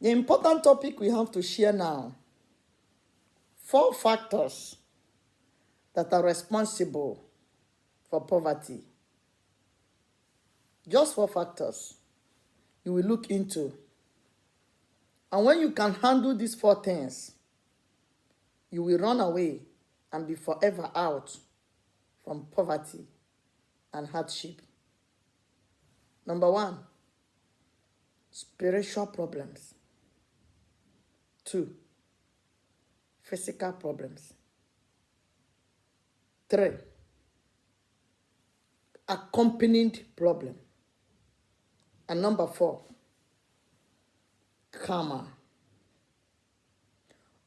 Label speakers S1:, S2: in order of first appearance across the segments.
S1: The important topic we have to share now, 4 factors that are responsible for poverty. Just 4 factors you will look into. And when you can handle these 4 things, you will run away and be forever out from poverty and hardship. Number 1, spiritual problems. 2, physical problems. 3, accompanied problem. And number 4, karma.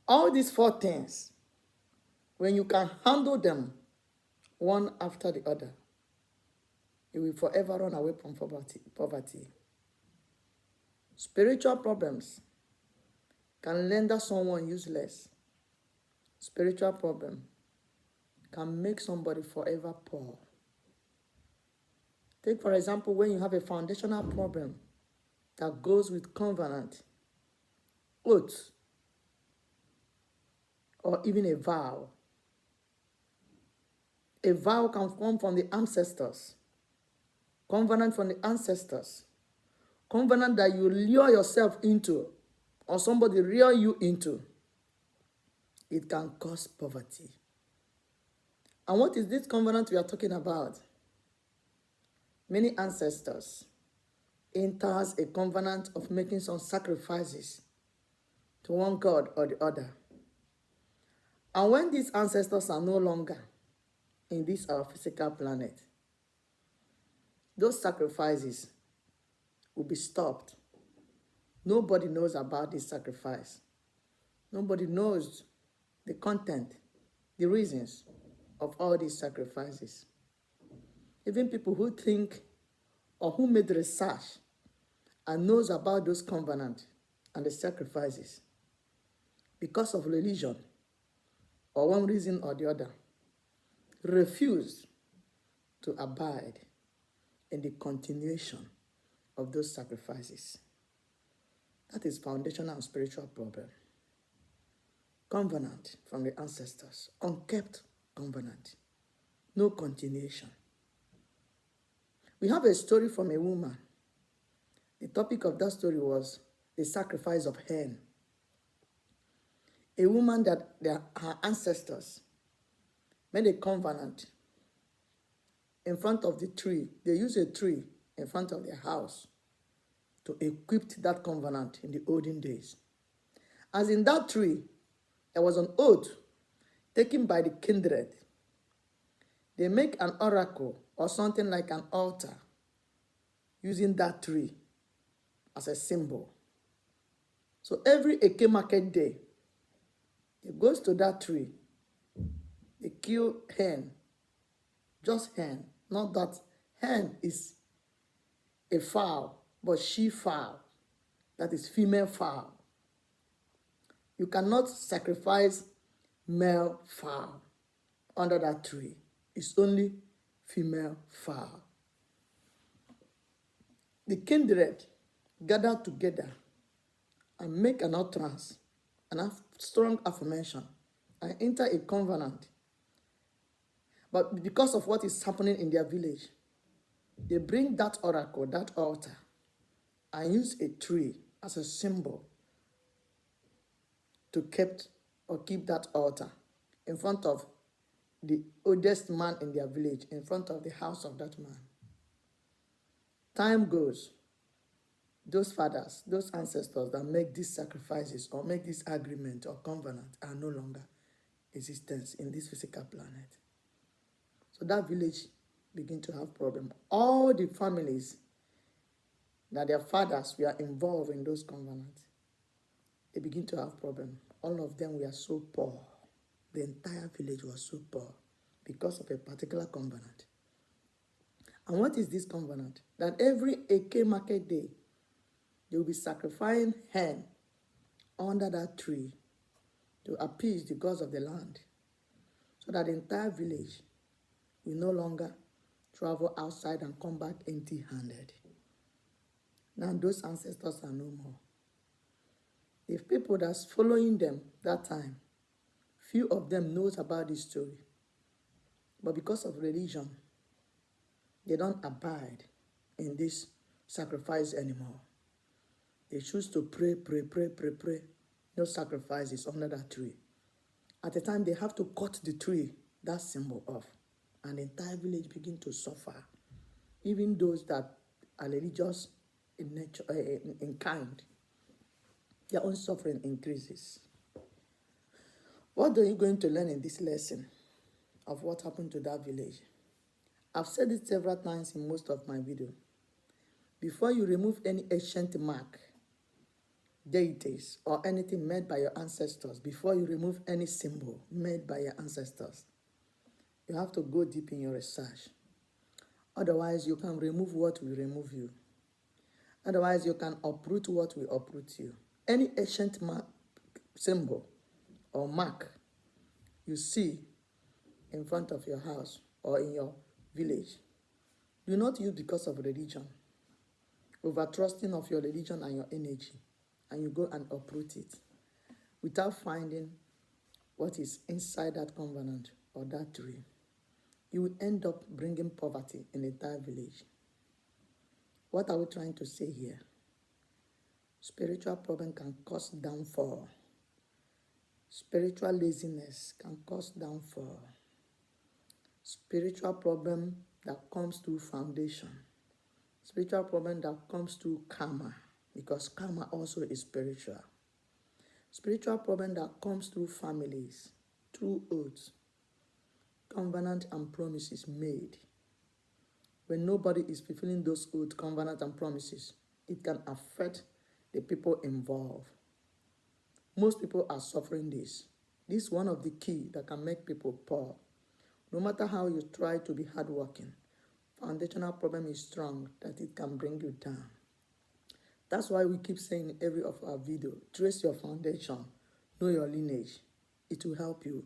S1: All these 4 things, when you can handle them one after the other, you will forever run away from poverty. Spiritual problems can render someone useless. Spiritual problem can make somebody forever poor. Take, for example, when you have a foundational problem that goes with covenant, oath, or even a vow. A vow can come from the ancestors. Covenant from the ancestors. Covenant that you lure yourself into, or somebody lure you into. It can cause poverty. And what is this covenant we are talking about? Many ancestors enters a covenant of making some sacrifices to one god or the other. And when these ancestors are no longer in this our physical planet, those sacrifices will be stopped. Nobody knows about this sacrifice. Nobody knows the content, the reasons of all these sacrifices. Even people who think or who made research and knows about those covenants and the sacrifices, because of religion or one reason or the other, refuse to abide in the continuation of those sacrifices. That is foundational and spiritual problem. Covenant from the ancestors, unkept covenant, no continuation. We have a story from a woman. The topic of that story was the sacrifice of hen. A woman that her ancestors made a covenant in front of the tree. They used a tree in front of their house to equip that covenant in the olden days. As in that tree, there was an oath taken by the kindred. They make an oracle or something like an altar using that tree as a symbol. So every Eke market day, it goes to that tree. They kill hen, just hen. Not that hen is a fowl, but she fowl, that is female fowl. You cannot sacrifice male fowl under that tree. It's only female fowl. The kindred gather together and make an utterance, and strong affirmation, and enter a covenant. But because of what is happening in their village, they bring that oracle, that altar, and use a tree as a symbol to keep that altar in front of the oldest man in their village, in front of the house of that man. Time goes. Those fathers, those ancestors that make these sacrifices or make this agreement or covenant are no longer existence in this physical planet. So that village begin to have problem. All the families that their fathers were involved in those covenants, they begin to have problem. All of them were so poor. The entire village was so poor because of a particular covenant. And what is this covenant? That every Eke market day, they will be sacrificing hen under that tree to appease the gods of the land, so that the entire village will no longer travel outside and come back empty-handed. Now those ancestors are no more. If people that's following them that time, few of them knows about this story. But because of religion, they don't abide in this sacrifice anymore. They choose to pray, pray, pray, pray, pray. No sacrifices under that tree. At the time, they have to cut the tree, that symbol off. And the entire village begin to suffer. Even those that are religious in nature, in kind, their own suffering increases. What are you going to learn in this lesson of what happened to that village? I've said it several times in most of my videos. Before you remove any ancient mark, deities, or anything made by your ancestors, before you remove any symbol made by your ancestors, you have to go deep in your research. Otherwise, you can remove what will remove you. Otherwise, you can uproot what will uproot you. Any ancient mark, symbol or mark you see in front of your house or in your village, do not use because of religion. Over-trusting of your religion and your energy, and you go and uproot it without finding what is inside that covenant or that tree. You will end up bringing poverty in the entire village. What are we trying to say here? Spiritual problem can cause downfall. Spiritual laziness can cause downfall. Spiritual problem that comes through foundation. Spiritual problem that comes through karma, because karma also is spiritual. Spiritual problem that comes through families, through oaths, covenant and promises made. When nobody is fulfilling those oaths, covenant and promises, it can affect the people involved. Most people are suffering this. This is one of the key that can make people poor. No matter how you try to be hardworking, foundational problem is strong that it can bring you down. That's why we keep saying in every of our video, trace your foundation, know your lineage. It will help you.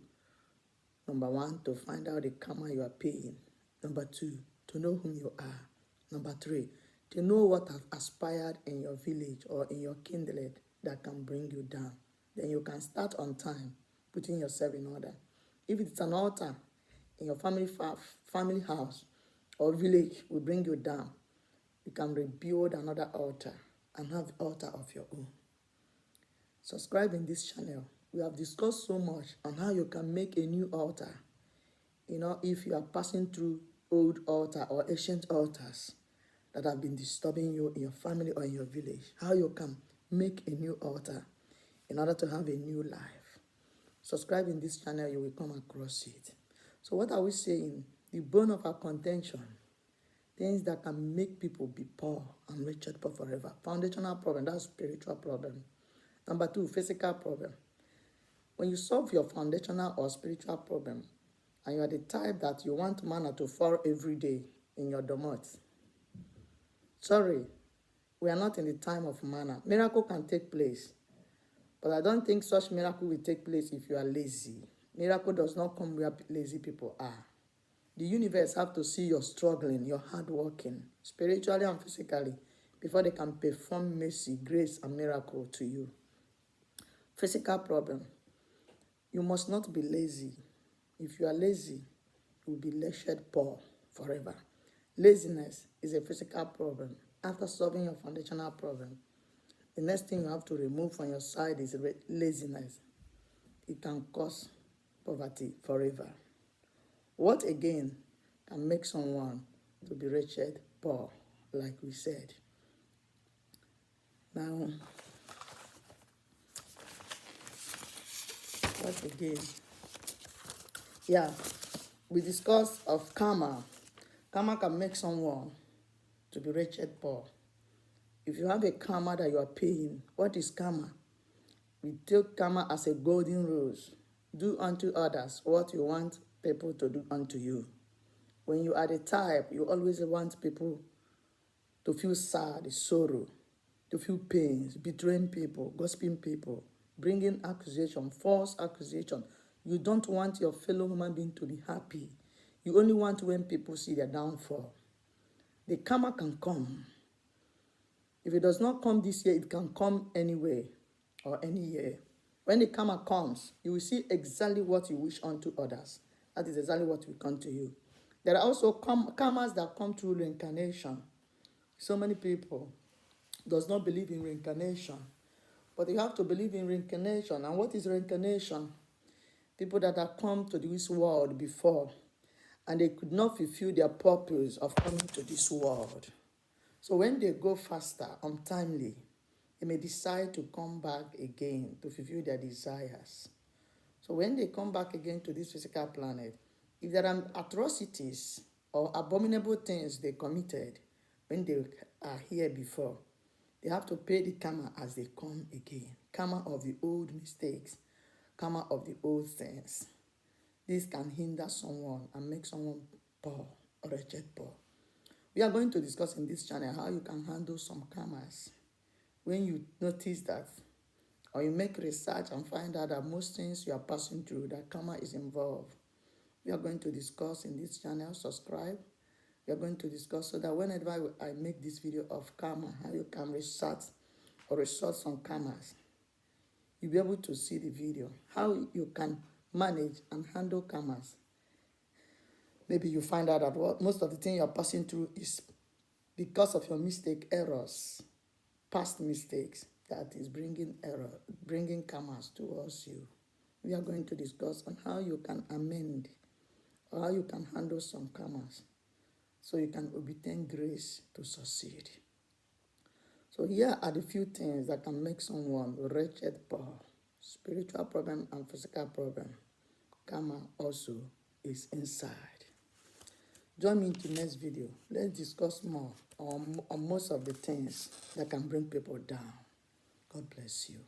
S1: Number one, to find out the karma you are paying. Number two, to know whom you are. Number three, to know what have aspired in your village or in your kindred that can bring you down. Then you can start on time, putting yourself in order. If it's an altar in your family house or village will bring you down, you can rebuild another altar and have altar of your own. Subscribe in this channel. We have discussed so much on how you can make a new altar. If you are passing through old altar or ancient altars that have been disturbing you in your family or in your village, how you can make a new altar in order to have a new life. Subscribe in this channel, you will come across it. So what are we saying? The bone of our contention, things that can make people be poor and wretched poor forever. Foundational problem, that's spiritual problem. Number two, physical problem. When you solve your foundational or spiritual problem, and you are the type that you want manna to fall every day in your domot, sorry, we are not in the time of manna. Miracle can take place, but I don't think such miracle will take place if you are lazy. Miracle does not come where lazy people are. The universe have to see your struggling, your hard working, spiritually and physically, before they can perform mercy, grace, and miracle to you. Physical problem. You must not be lazy. If you are lazy, you will be wretched poor forever. Laziness is a physical problem. After solving your foundational problem, the next thing you have to remove from your side is laziness. It can cause poverty forever. What again can make someone to be wretched poor, like we said? Now, what again? Yeah, we discussed of karma. Karma can make someone to be wretched poor. If you have a karma that you are paying, what is karma? We take karma as a golden rose. Do unto others what you want people to do unto you. When you are the type, you always want people to feel sad, sorrow, to feel pains, betraying people, gossiping people, bringing accusation, false accusation. You don't want your fellow human being to be happy. You only want when people see their downfall. The karma can come. If it does not come this year, it can come anyway. or any year. When the karma comes, you will see exactly what you wish unto others. That is exactly what will come to you. There are also karmas that come through reincarnation. So many people does not believe in reincarnation, but you have to believe in reincarnation. And what is reincarnation? People that have come to this world before, and they could not fulfill their purpose of coming to this world. So when they go faster, untimely, they may decide to come back again to fulfill their desires. So when they come back again to this physical planet, if there are atrocities or abominable things they committed when they are here before, they have to pay the karma as they come again. Karma of the old mistakes, karma of the old things. This can hinder someone and make someone poor, wretched poor. We are going to discuss in this channel how you can handle some karmas. When you notice that, or you make research and find out that most things you are passing through, that karma is involved. We are going to discuss in this channel. Subscribe. We are going to discuss so that whenever I make this video of karma, how you can research or research some karmas, you'll be able to see the video, how you can manage and handle karmas. Maybe you find out that what most of the thing you're passing through is because of your mistake, errors, past mistakes, that is bringing karmas towards you. We are going to discuss on how you can amend or how you can handle some karmas so you can obtain grace to succeed. So here are the few things that can make someone wretched poor. Spiritual problem and physical problem. Karma also is inside. Join me in the next video. Let's discuss more on most of the things that can bring people down. God bless you.